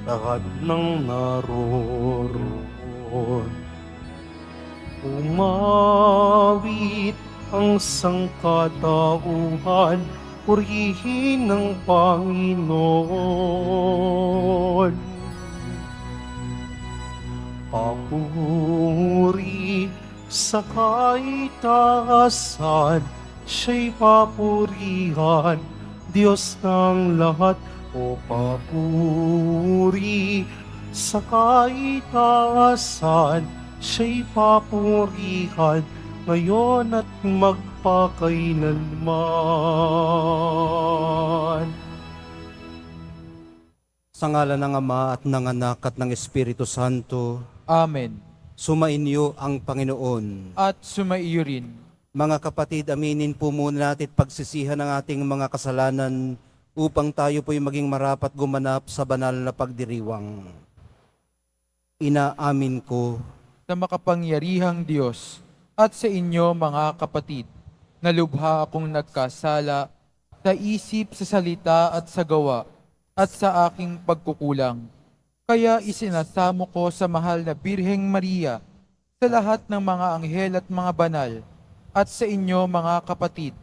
lahat ng naroroon. Umawit ang sangkatauhan, purihin ng Panginoon. Papuri sa kaitaasan, siya'y papurihan, Diyos ng lahat. O papuri sa kaitaasan, siya'y papurihan, ngayon at magpakailanman. Sa ngalan ng Ama at ng Anak at ng Espiritu Santo, Amen. sumainyo ang Panginoon. At sumaiyo rin. Mga kapatid, aminin po muna natin pagsisihan ng ating mga kasalanan upang tayo po'y maging marapat gumanap sa banal na pagdiriwang. Inaamin ko Sa makapangyarihang Diyos at sa inyo mga kapatid, na lubha akong nagkasala sa isip, sa salita at sa gawa at sa aking pagkukulang. Kaya isinasamo ko sa mahal na Birheng Maria, sa lahat ng mga anghel at mga banal, at sa inyo mga kapatid,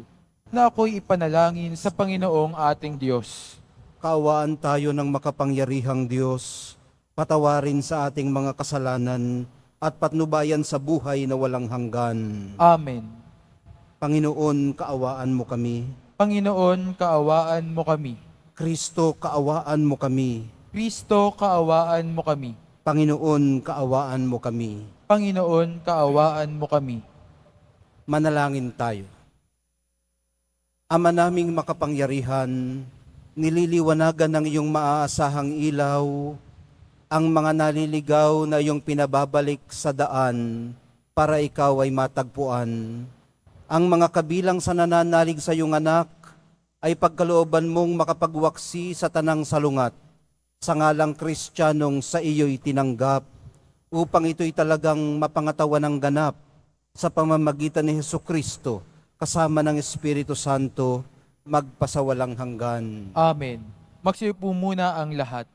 na ako'y ipanalangin sa Panginoong ating Diyos. kaawaan tayo ng makapangyarihang Diyos, patawarin sa ating mga kasalanan at patnubayan sa buhay na walang hanggan. Amen. Panginoon, kaawaan mo kami. Panginoon, kaawaan mo kami. Kristo, kaawaan mo kami. Kristo, kaawaan mo kami. Panginoon, kaawaan mo kami. Panginoon, kaawaan mo kami. Manalangin tayo. Ama naming makapangyarihan, nililiwanagan ng iyong maaasahang ilaw ang mga naliligaw na iyong pinababalik sa daan para ikaw ay matagpuan. Ang mga kabilang sa nananalig sa iyong anak ay pagkalooban mong makapagwaksi sa tanang salungat sa ngalang Kristiyanong sa iyo'y tinanggap upang ito'y talagang mapangatawan ng ganap sa pamamagitan ni Hesukristo kasama ng Espiritu Santo magpasawalang hanggan. Amen. Magsiupo muna ang lahat.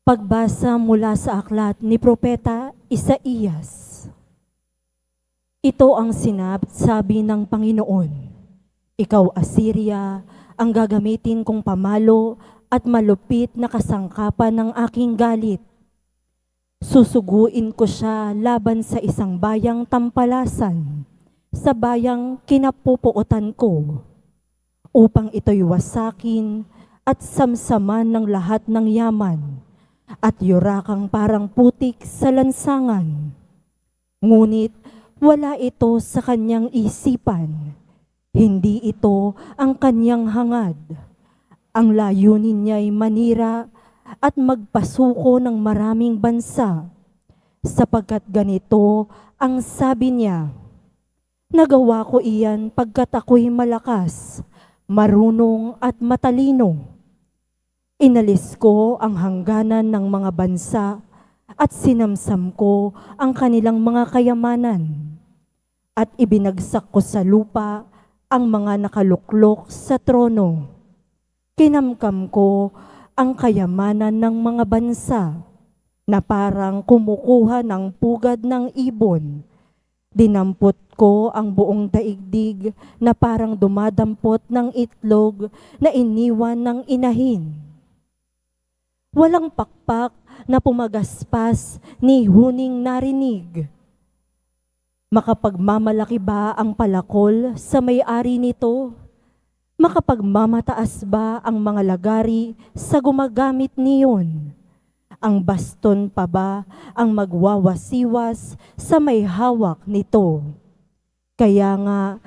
Pagbasa mula sa aklat ni Propeta Isaías. Ito ang sinabi ng Panginoon. Ikaw, Assyria, ang gagamitin kong pamalo at malupit na kasangkapan ng aking galit. Susuguin ko siya laban sa isang bayang tampalasan, sa bayang kinapupuotan ko, upang ito'y wasakin at samsaman ng lahat ng yaman, at yurakang parang putik sa lansangan. Ngunit wala ito sa kanyang isipan, hindi ito ang kanyang hangad. Ang layunin niya'y manira at magpasuko ng maraming bansa, sapagkat ganito ang sabi niya, nagawa ko iyan pagkat ako'y malakas, marunong at matalino. Inalis ko ang hangganan ng mga bansa at sinamsam ko ang kanilang mga kayamanan, at ibinagsak ko sa lupa ang mga nakaluklok sa trono. Kinamkam ko ang kayamanan ng mga bansa na parang kumukuha ng pugad ng ibon. Dinampot ko ang buong daigdig na parang dumadampot ng itlog na iniwan ng inahin. Walang pakpak na pumagaspas ni huning narinig. Makapagmamalaki ba ang palakol sa may-ari nito? Makapagmamataas ba ang mga lagari sa gumagamit niyon? Ang baston pa ba ang magwawasiwas sa may hawak nito? Kaya nga,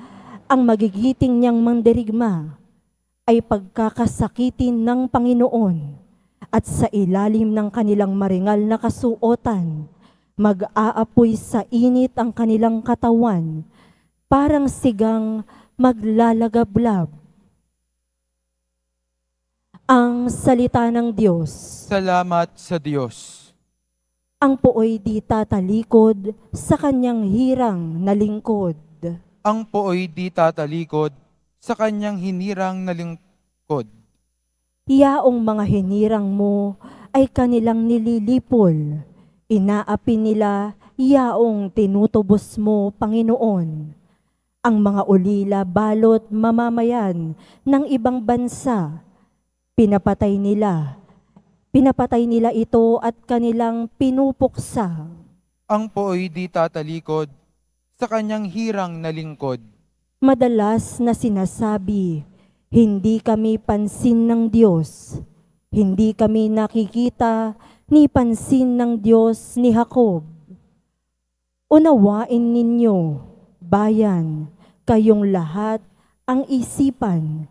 ang magigiting niyang mandirigma ay pagkakasakitin ng Panginoon, at sa ilalim ng kanilang maringal na kasuotan, mag-aapoy sa init ang kanilang katawan, parang sigang maglalagablab. Ang salita ng Diyos. Salamat sa Diyos. Ang pooy di tatalikod sa kanyang hirang na lingkod. Ang pooy di tatalikod sa kanyang hinirang na kod. Yaong mga hinirang mo ay kanilang nililipol. Inaapi nila yaong tinutubos mo, Panginoon. Ang mga ulila balot mamamayan ng ibang bansa. Pinapatay nila ito at kanilang pinupuksa. Ang po'y di tatalikod sa kanyang hirang na lingkod. Madalas na sinasabi, hindi kami pansin ng Diyos. Hindi kami nakikita ni pansin ng Diyos ni Jacob. Unawain ninyo, bayan, kayong lahat ang isipan.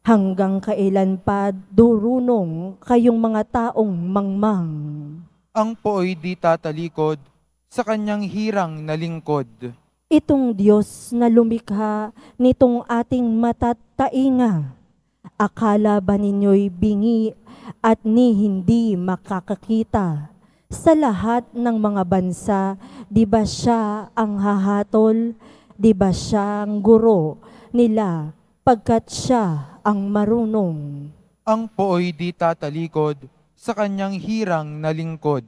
Hanggang kailan pa durunong kayong mga taong mangmang. Ang po'y di tatalikod sa kanyang hirang na lingkod. Itong Diyos na lumikha nitong ating matatainga. Akala ba ninyo'y bingi at ni hindi makakakita? Sa lahat ng mga bansa, di ba siya ang hahatol? Di ba siya ang guro nila pagkat siya ang marunong? Ang po'y di tatalikod sa kanyang hirang na lingkod.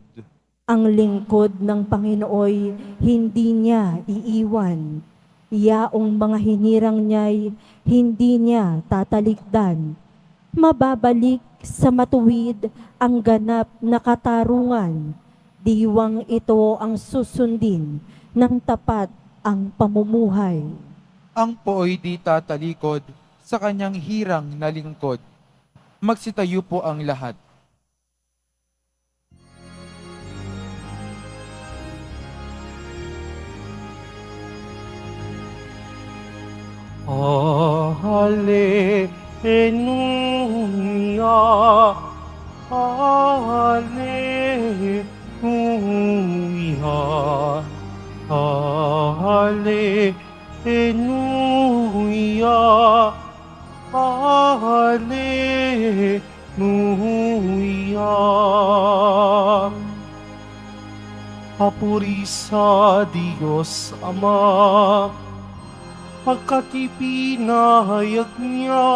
Ang lingkod ng Panginooy hindi niya iiwan. Yaong mga hinirang niya'y hindi niya tatalikdan. Mababalik sa matuwid ang ganap na katarungan. Diwang ito ang susundin ng tapat ang pamumuhay. Ang po'y di tatalikod sa kanyang hirang na lingkod. Magsitayo po ang lahat. Hallelujah, Hallelujah, Hallelujah, Hallelujah. Papuri sa Diyos Ama, pagkat ipinahayag niya,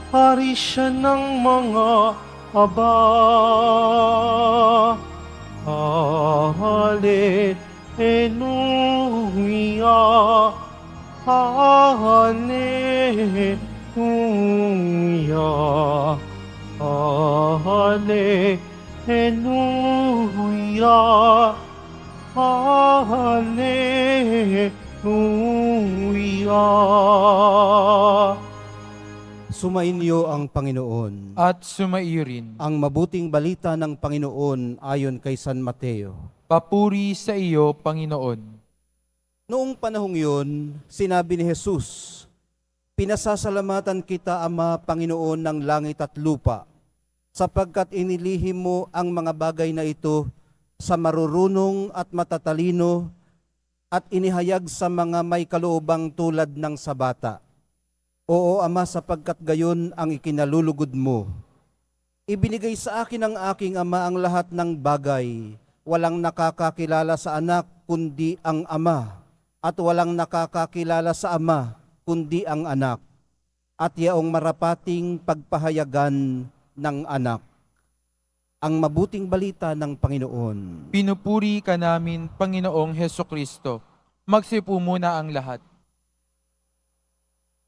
hari siya ng mga aba. Hallelujah, Hallelujah, Hallelujah, Hallelujah. Sumainyo ang Panginoon. At sumairin. Ang mabuting balita ng Panginoon ayon kay San Mateo. Papuri sa iyo, Panginoon. Noong panahong yun, sinabi ni Jesus, "Pinasasalamatan kita, Ama, Panginoon ng langit at lupa, sapagkat inilihim mo ang mga bagay na ito sa marurunong at matatalino at inihayag sa mga may kaloobang tulad ng sa bata. Oo, Ama, sapagkat gayon ang ikinalulugod mo. Ibinigay sa akin ng aking Ama ang lahat ng bagay. Walang nakakakilala sa anak kundi ang Ama, at walang nakakakilala sa Ama kundi ang anak, at yaong marapating pagpahayagan ng anak." Ang mabuting balita ng Panginoon. Pinupuri ka namin, Panginoong Hesukristo. Magsipo muna ang lahat.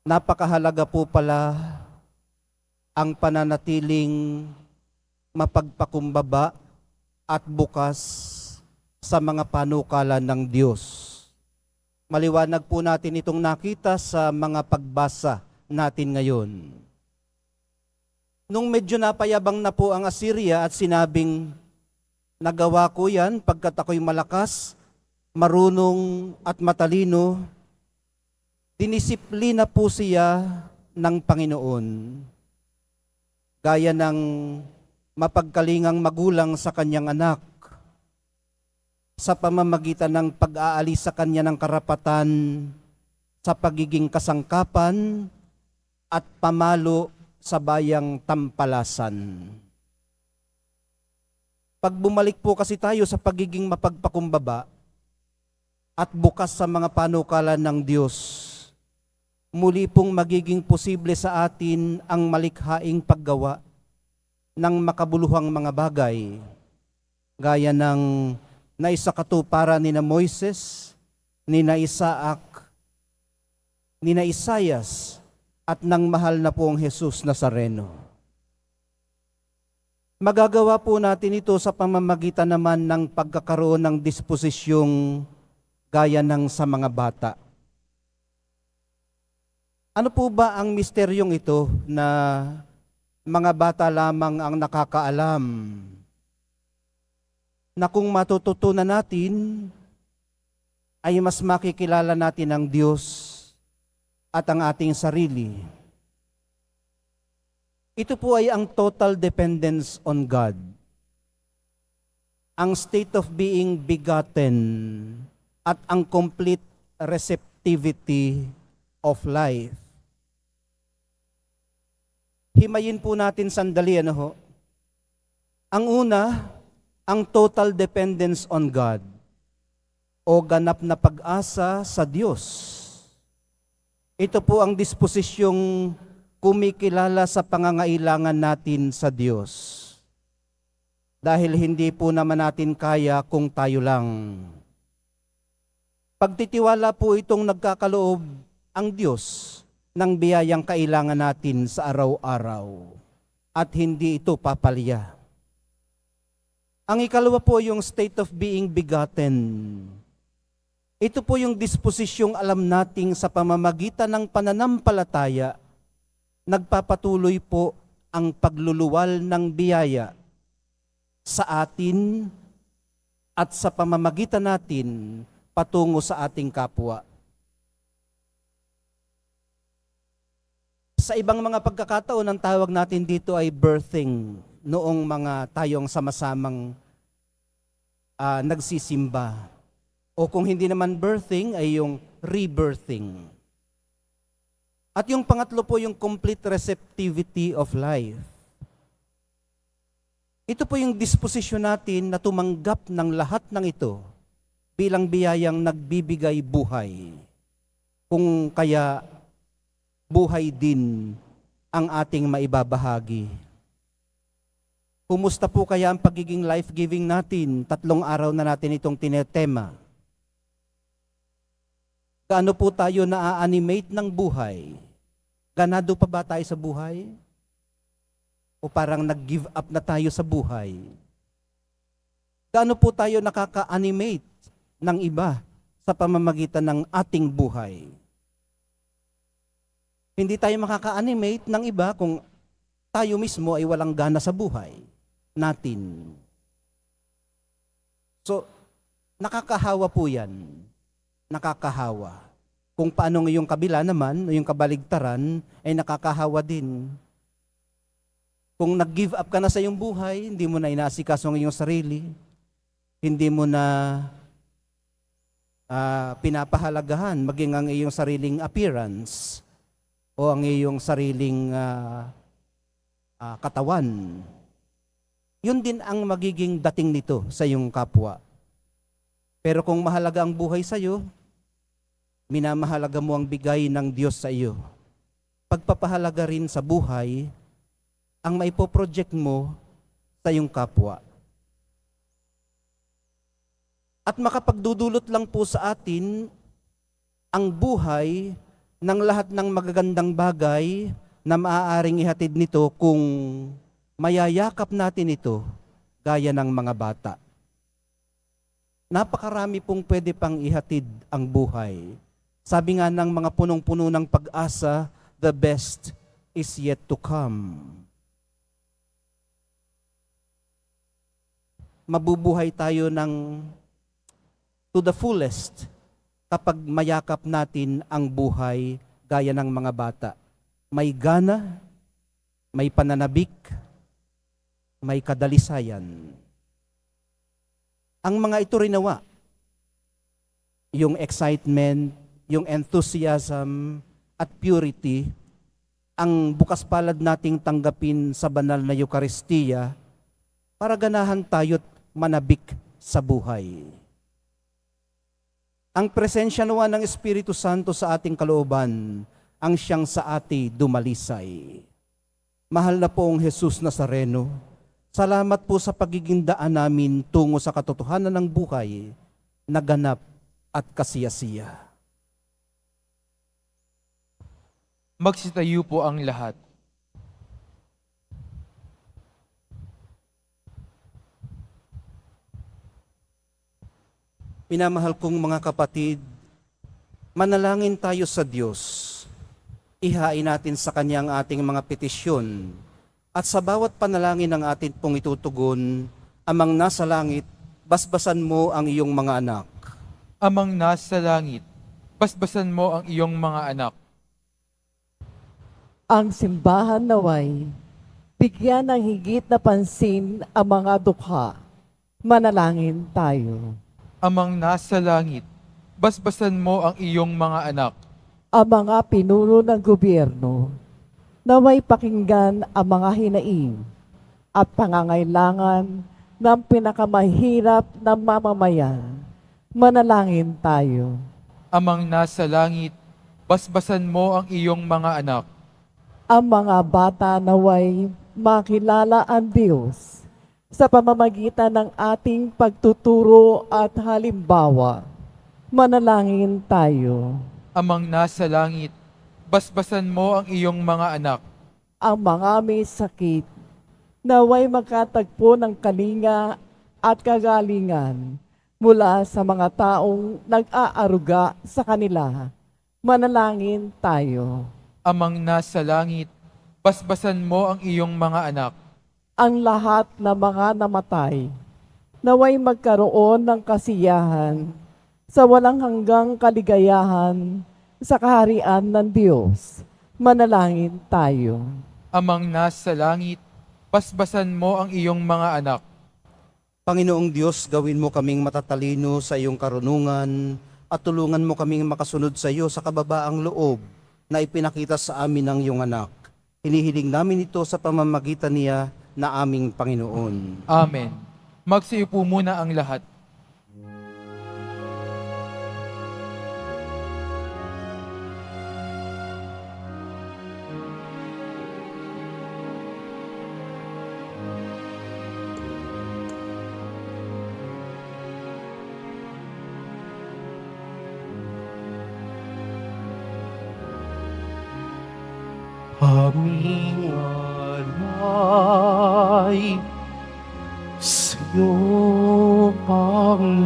Napakahalaga po pala ang pananatiling mapagpakumbaba at bukas sa mga panukala ng Diyos. Maliwanag po natin itong nakita sa mga pagbasa natin ngayon. Nung medyo napayabang na po ang Assyria at sinabing, "Nagawa ko yan pagkat ako'y malakas, marunong at matalino," dinisiplina po siya ng Panginoon. Gaya ng mapagkalingang magulang sa kanyang anak, sa pamamagitan ng pag-aalis sa kanya ng karapatan sa pagiging kasangkapan at pamalo sa bayang tampalasan. Pag bumalik po kasi tayo sa pagiging mapagpakumbaba at bukas sa mga panukalan ng Diyos, muli pong magiging posible sa atin ang malikhaing paggawa ng makabuluhang mga bagay, gaya ng naisakatuparan ni na Moises, ni na Isaac, ni na Isaias, at ng mahal na pong Jesus Nazareno. Magagawa po natin ito sa pamamagitan naman ng pagkakaroon ng disposisyong gaya ng sa mga bata. Ano po ba ang misteryong ito na mga bata lamang ang nakakaalam? Na kung matututunan natin, ay mas makikilala natin ang Diyos at ang ating sarili. Ito po ay ang total dependence on God. Ang state of being begotten at ang complete receptivity of life. Himayin po natin sandali, ano ho? Ang una, ang total dependence on God o ganap na pag-asa sa Diyos. Ito po ang disposisyong kumikilala sa pangangailangan natin sa Diyos. Dahil hindi po naman natin kaya kung tayo lang. Pagtitiwala po itong nagkakaloob ang Diyos ng biyayang kailangan natin sa araw-araw at hindi ito papalya. Ang ikalawa po yung state of being begotten. Ito po yung disposisyong alam nating sa pamamagitan ng pananampalataya, nagpapatuloy po ang pagluluwal ng biyaya sa atin at sa pamamagitan natin patungo sa ating kapwa. Sa ibang mga pagkakataon, ang tawag natin dito ay birthing, noong mga tayong sama-samang nagsisimba. O kung hindi naman birthing, ay yung rebirthing. At yung pangatlo po, yung complete receptivity of life. Ito po yung disposisyon natin na tumanggap ng lahat ng ito bilang biyayang nagbibigay buhay. Kung kaya buhay din ang ating maibabahagi. Kumusta po kaya ang pagiging life-giving natin? 3 araw na natin itong tinetema. Gaano po tayo na-animate ng buhay? Ganado pa ba tayo sa buhay? O parang nag-give up na tayo sa buhay? Gaano po tayo nakaka-animate ng iba sa pamamagitan ng ating buhay? Hindi tayo makaka-animate ng iba kung tayo mismo ay walang gana sa buhay natin. So, nakakahawa po yan. Nakakahawa. Kung paano ngayong kabila naman, o yung kabaligtaran, ay nakakahawa din. Kung nag-give up ka na sa iyong buhay, hindi mo na inaasikaso ang iyong sarili, hindi mo na pinapahalagahan maging ang iyong sariling appearance, o ang iyong sariling katawan, yun din ang magiging dating nito sa iyong kapwa. Pero kung mahalaga ang buhay sa iyo, minamahalaga mo ang bigay ng Diyos sa iyo. Pagpapahalaga rin sa buhay, ang maipoproject mo sa iyong kapwa. At makapagdudulot lang po sa atin ang buhay ng lahat ng magagandang bagay na maaaring ihatid nito kung mayayakap natin ito gaya ng mga bata. Napakarami pong pwede pang ihatid ang buhay. Sabi nga ng mga punong-puno ng pag-asa, the best is yet to come. Mabubuhay tayo ng to the fullest kapag mayakap natin ang buhay gaya ng mga bata. May gana, may pananabik, may kadalisayan. Ang mga ito rin nawa, yung excitement, yung enthusiasm at purity, ang bukas palad nating tanggapin sa banal na Eucharistia para ganahan tayo't manabik sa buhay. Ang presensya nawa ng Espiritu Santo sa ating kalooban, ang siyang sa ati dumalisay. Mahal na poong Jesus Nazareno, salamat po sa pagiging daan namin tungo sa katotohanan ng buhay, naganap at kasiyasiya. Magsitayo po ang lahat. Minamahal kong mga kapatid, manalangin tayo sa Diyos. Ihain natin sa Kanya ang ating mga petisyon at sa bawat panalangin ng atin pong itutugon, Amang nasa langit, basbasan mo ang iyong mga anak. Amang nasa langit, basbasan mo ang iyong mga anak. Ang simbahan naway, bigyan ng higit na pansin ang mga dukha. Manalangin tayo. Amang nasa langit, basbasan mo ang iyong mga anak. Ang mga pinuno ng gobyerno, naway pakinggan ang mga hinaing at pangangailangan ng pinakamahirap na mamamayan. Manalangin tayo. Amang nasa langit, basbasan mo ang iyong mga anak. Ang mga bata naway makilala ang Diyos sa pamamagitan ng ating pagtuturo at halimbawa. Manalangin tayo. Amang nasa langit, basbasan mo ang iyong mga anak. Ang mga may sakit, naway magkatagpo ng kalinga at kagalingan mula sa mga taong nag-aaruga sa kanila. Manalangin tayo. Amang nasa langit, basbasan mo ang iyong mga anak. Ang lahat na mga namatay, naway magkaroon ng kasiyahan sa walang hanggang kaligayahan sa kaharian ng Diyos. Manalangin tayo. Amang nasa langit, basbasan mo ang iyong mga anak. Panginoong Diyos, gawin mo kaming matatalino sa iyong karunungan at tulungan mo kaming makasunod sa iyo sa kababaang loob na ipinakita sa amin ng iyong anak. Hinihiling namin ito sa pamamagitan niya na aming Panginoon. Amen. Magsiupo muna ang lahat. Aming alay sa'yo, Panginoon.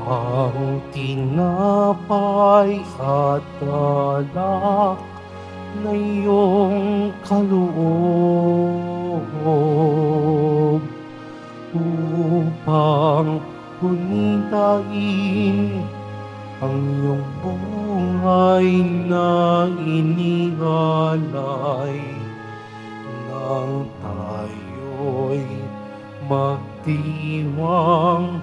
Ang tinapay at alak na iyong kaloob upang punitain ang iyong buhay na inihalay nang tayo'y magdiwang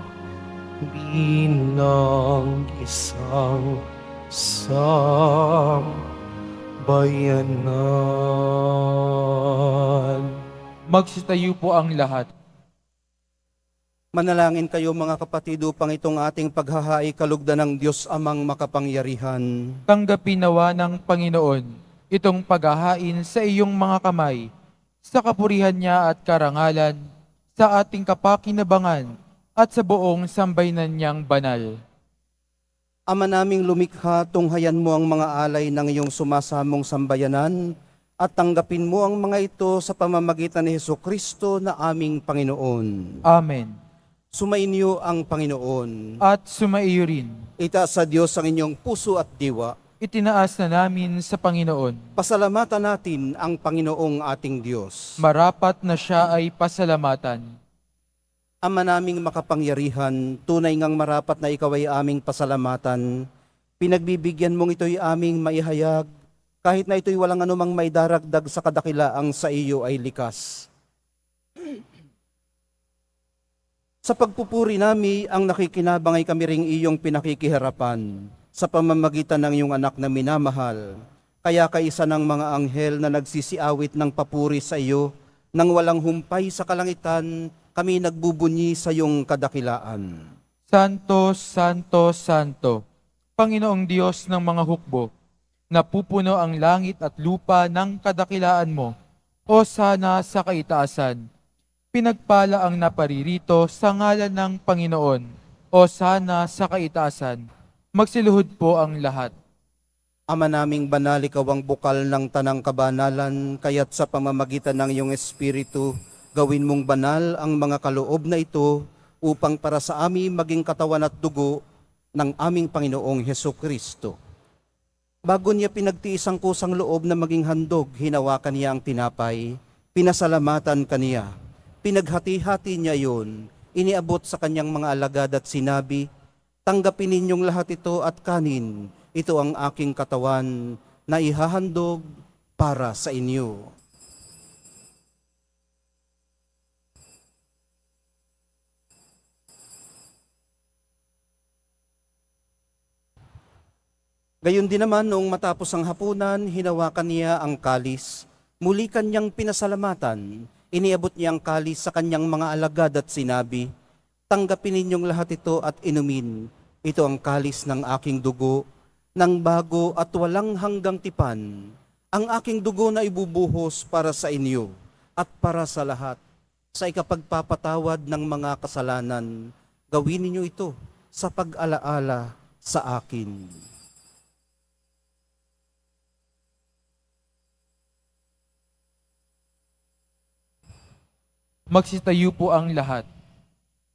bilang isang sambayanan. Magsitayo po ang lahat. Manalangin kayo mga kapatid upang itong ating paghahain kalugdan ng Diyos Amang makapangyarihan. Tanggapin nawa ng Panginoon itong paghahain sa iyong mga kamay, sa kapurihan niya at karangalan, sa ating kapakinabangan at sa buong sambayanan niyang banal. Ama naming lumikha, tunghayan mo ang mga alay ng iyong sumasamong sambayanan at tanggapin mo ang mga ito sa pamamagitan ni Hesukristo na aming Panginoon. Amen. Sumainyo ang Panginoon. At sumaiyo rin. Itaas sa Diyos ang inyong puso at diwa. Itinaas na namin sa Panginoon. Pasalamatan natin ang Panginoong ating Diyos. Marapat na siya ay pasalamatan. Ama naming makapangyarihan, tunay ngang marapat na ikaw ay aming pasalamatan. Pinagbibigyan mong ito'y aming maihayag, kahit na ito'y walang anumang maidaragdag sa kadakilaang sa iyo ay likas. Sa pagpupuri nami, ang nakikinabang ay kami ring iyong pinakikiharapan sa pamamagitan ng iyong anak na minamahal. Kaya kaisa ng mga anghel na nagsisiawit ng papuri sa iyo, nang walang humpay sa kalangitan, kami nagbubunyi sa iyong kadakilaan. Santo, Santo, Santo, Panginoong Diyos ng mga hukbo, napupuno ang langit at lupa ng kadakilaan mo, o sana sa kaitaasan. Pinagpala ang naparirito sa ngalan ng Panginoon, o sana sa kaitaasan. Magsiluhod po ang lahat. Ama naming banal, ikaw ang bukal ng tanang kabanalan, kaya't sa pamamagitan ng iyong Espiritu, gawin mong banal ang mga kaloob na ito upang para sa amin maging katawan at dugo ng aming Panginoong Hesukristo. Bago niya pinagtiis ang kusang loob na maging handog, hinawakan niya ang tinapay, pinasalamatan kaniya, pinaghati-hati niya yon, iniabot sa kanyang mga alagad at sinabi, tanggapin ninyong lahat ito at kanin, ito ang aking katawan na ihahandog para sa inyo. Gayon din naman, noong matapos ang hapunan, hinawakan niya ang kalis. Muli kanyang pinasalamatan. Iniabot niya ang kalis sa kanyang mga alagad at sinabi, tanggapin ninyong lahat ito at inumin. Ito ang kalis ng aking dugo, ng bago at walang hanggang tipan. Ang aking dugo na ibubuhos para sa inyo at para sa lahat. Sa ikapagpapatawad ng mga kasalanan, gawin ninyo ito sa pag-alaala sa akin. Magsitayo po ang lahat.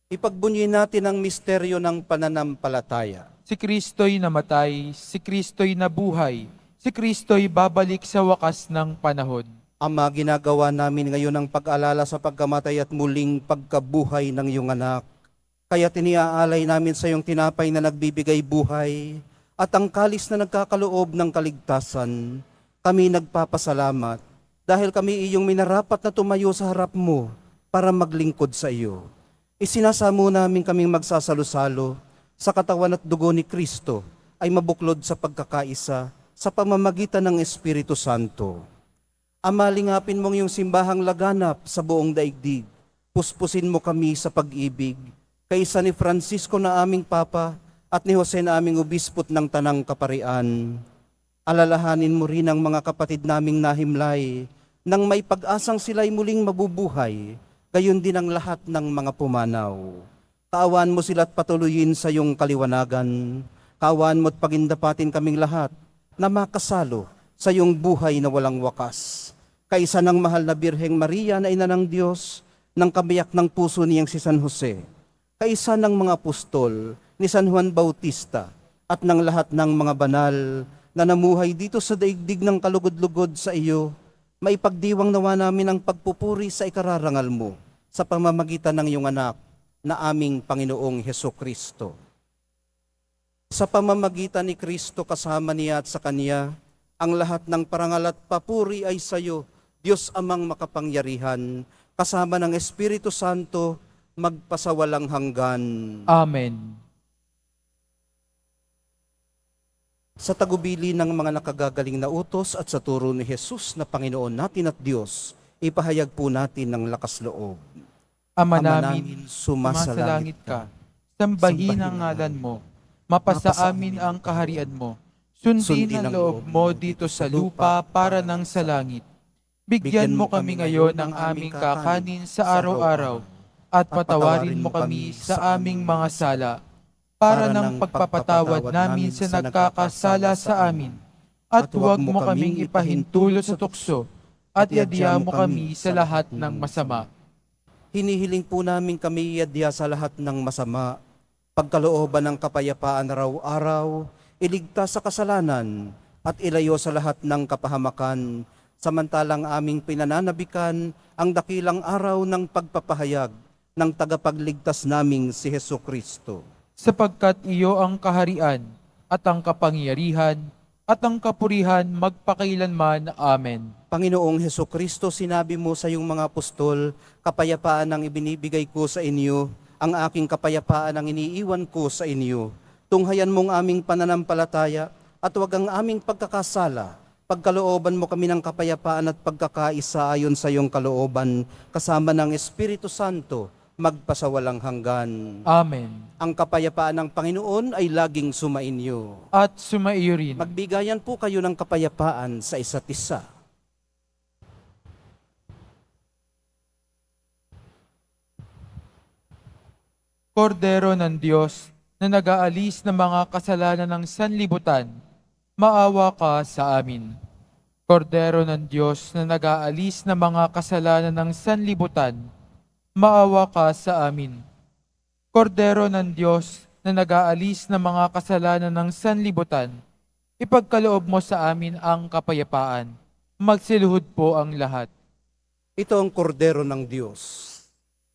Ipagbunyi natin ang misteryo ng pananampalataya. Si Kristo'y namatay, si Kristo'y nabuhay, si Kristo'y babalik sa wakas ng panahon. Ama, ginagawa namin ngayon ang pag-alala sa pagkamatay at muling pagkabuhay ng iyong anak. Kaya tiniaalay namin sa iyong tinapay na nagbibigay buhay at ang kalis na nagkakaloob ng kaligtasan. Kami nagpapasalamat dahil kami iyong minarapat na tumayo sa harap mo para maglingkod sa iyo. Isinasamo namin kaming magsasalo-salo sa katawan at dugo ni Kristo ay mabuklod sa pagkakaisa sa pamamagitan ng Espiritu Santo. Ama, lingapin mong iyong simbahang laganap sa buong daigdig. Puspusin mo kami sa pag-ibig, kaysa ni Francisco na aming Papa at ni Jose na aming Obispot ng Tanang Kaparian. Alalahanin mo rin ang mga kapatid naming nahimlay, nang may pag-asang sila'y muling mabubuhay, gayon din ang lahat ng mga pumanaw. Kaawaan mo sila't patuloyin sa iyong kaliwanagan. Kaawaan mo't pagindapatin kaming lahat na makasalo sa iyong buhay na walang wakas. Kaisa ng mahal na Birheng Maria na ina ng Diyos, ng kabiyak ng puso niyang si San Jose, kaisa ng mga apostol ni San Juan Bautista, at ng lahat ng mga banal na namuhay dito sa daigdig ng kalugod-lugod sa iyo, maipagdiwang nawa namin ang pagpupuri sa ikararangal mo sa pamamagitan ng iyong anak na aming Panginoong Hesukristo. Sa pamamagitan ni Kristo kasama niya at sa Kanya, ang lahat ng parangal at papuri ay sa iyo, Diyos Amang makapangyarihan, kasama ng Espiritu Santo, magpasawalang hanggan. Amen. Sa tagubili ng mga nakagagaling na utos at sa turo ni Jesus na Panginoon natin at Diyos, ipahayag po natin ng lakas loob. Ama Ama namin, namin, sumasalangit sumasalangit ka. Sambahin ang ngalan mo. Mapasa amin ang kaharian mo. Sundin ang loob mo dito sa lupa para ng sa langit. Bigyan mo kami ngayon ng aming kakanin sa araw-araw at patawarin mo kami sa aming mga sala para ng pagpapatawad namin sa nagkakasala sa amin. At huwag mo kaming ipahintulot sa tukso at iadya mo kami sa lahat ng masama. Hinihiling po namin kami iadya sa lahat ng masama, pagkalooban ng kapayapaan araw-araw, iligtas sa kasalanan at ilayo sa lahat ng kapahamakan, samantalang aming pinananabikan ang dakilang araw ng pagpapahayag ng tagapagligtas naming si Hesukristo. Sapagkat iyo ang kaharian at ang kapangyarihan at ang kapurihan magpakailanman. Amen. Panginoong Hesukristo, sinabi mo sa iyong mga apostol, kapayapaan ang ibinibigay ko sa inyo, ang aking kapayapaan ang iniiwan ko sa inyo. Tunghayan mong aming pananampalataya at huwag ang aming pagkakasala. Pagkalooban mo kami ng kapayapaan at pagkakaisa ayon sa iyong kalooban, kasama ng Espiritu Santo, magpasawalang hanggan. Amen. Ang kapayapaan ng Panginoon ay laging sumainyo. At sumaiyo rin. Magbigayan po kayo ng kapayapaan sa isa't isa. Kordero ng Diyos na nag-aalis ng mga kasalanan ng sanlibutan, maawa ka sa amin. Kordero ng Diyos na nag-aalis ng mga kasalanan ng sanlibutan, maawa ka sa amin. Kordero ng Diyos na nag-aalis ng mga kasalanan ng sanlibutan, ipagkaloob mo sa amin ang kapayapaan. Magsiluhod po ang lahat. Ito ang kordero ng Diyos.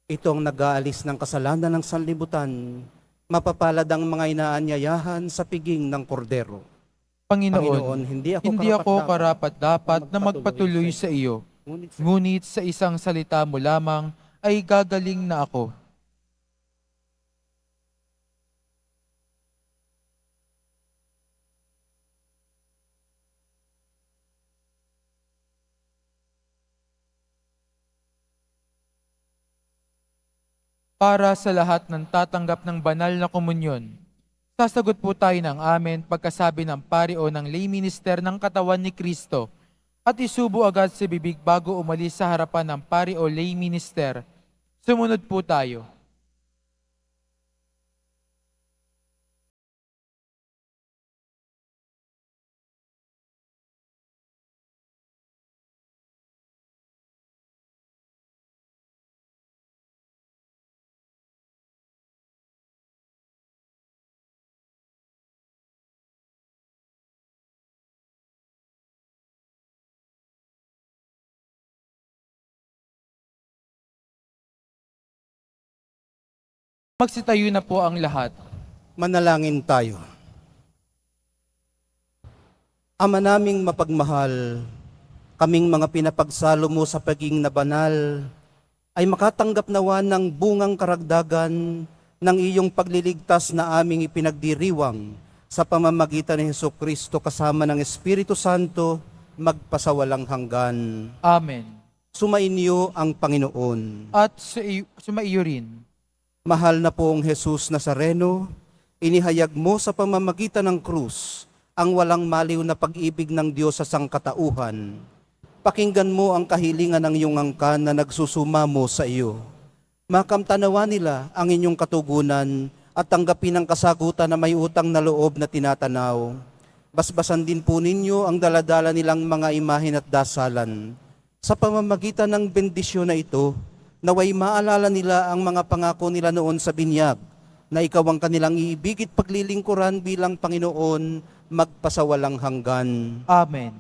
Ito ang nag-aalis ng kasalanan ng sanlibutan. Mapapalad ang mga inaanyayahan sa piging ng kordero. Panginoon, hindi hindi ako karapat-dapat na magpatuloy sa iyo. Ngunit Ngunit sa isang salita mo lamang ay gagaling na ako. Para sa lahat ng tatanggap ng banal na komunyon, sasagot po tayo ng amen pagkasabi ng pari o ng lay minister ng katawan ni Kristo at isubo agad sa bibig bago umalis sa harapan ng pari o lay minister. Sumunod po tayo. Magsitayo na po ang lahat. manalangin tayo. Ama naming mapagmahal, kaming mga pinapagsalo mo sa pagiging na banal, ay makatanggap nawa ng bungang karagdagan ng iyong pagliligtas na aming ipinagdiriwang sa pamamagitan ni Hesukristo kasama ng Espiritu Santo, magpasawalang hanggan. Amen. Sumainyo ang Panginoon. At sumaiyo rin. Mahal na pong Jesus Nazareno, inihayag mo sa pamamagitan ng krus ang walang maliw na pag-ibig ng Diyos sa sangkatauhan. Pakinggan mo ang kahilingan ng iyong angkan na nagsusumamo sa iyo. Makamtanawa nila ang inyong katugunan at tanggapin ang kasagutan na may utang na loob na tinatanaw. Basbasan din po ninyo ang daladala nilang mga imahin at dasalan. Sa pamamagitan ng bendisyon na ito, naway maalala nila ang mga pangako nila noon sa binyag, na ikaw ang kanilang iibig at paglilingkuran bilang Panginoon, magpasawalang hanggan. Amen.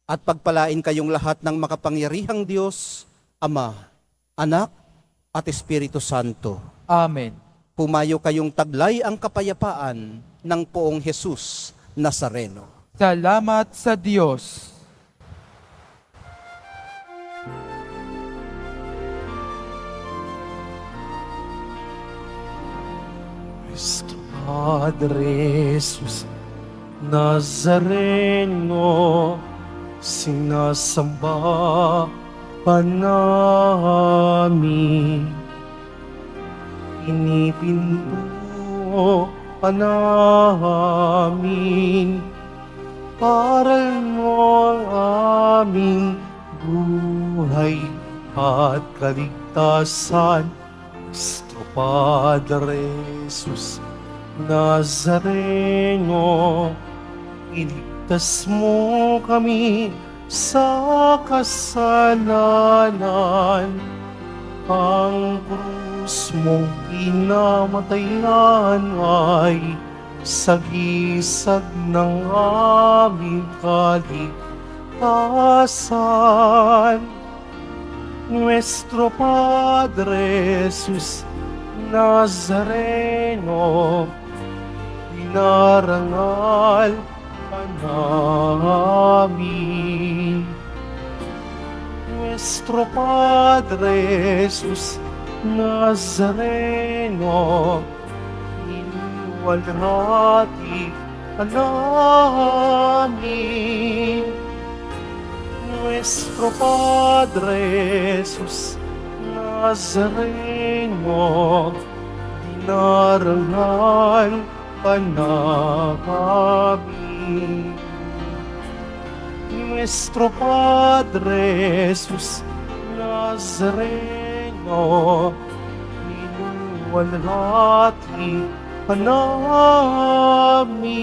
At pagpalain kayong lahat ng makapangyarihang Diyos, Ama, Anak, at Espiritu Santo. Amen. Pumayo kayong taglay ang kapayapaan ng poong Jesus Nazareno. Salamat sa Diyos. Cristo Padre Jesus Nazareno, sinasamba pa namin, pinipinto pa namin, paral mo ang aming buhay at kaligtasan. Cristo Padre Jesus Nazareno, iligtas mo kami sa kasalanan. Ang krus mong pinamatayan ay sagisag ng aming kaligtasan. Nuestro Padre Jesus Nazareno, dinarangal ka namin. Nuestro Padre Jesus Nazareno, iniwalhati ka namin. Nuestro Padre Jesus Nazareno, mo, dinarangal ka namin. Nuestro Padre Jesus Nazareno, ninuwalhati ka namin.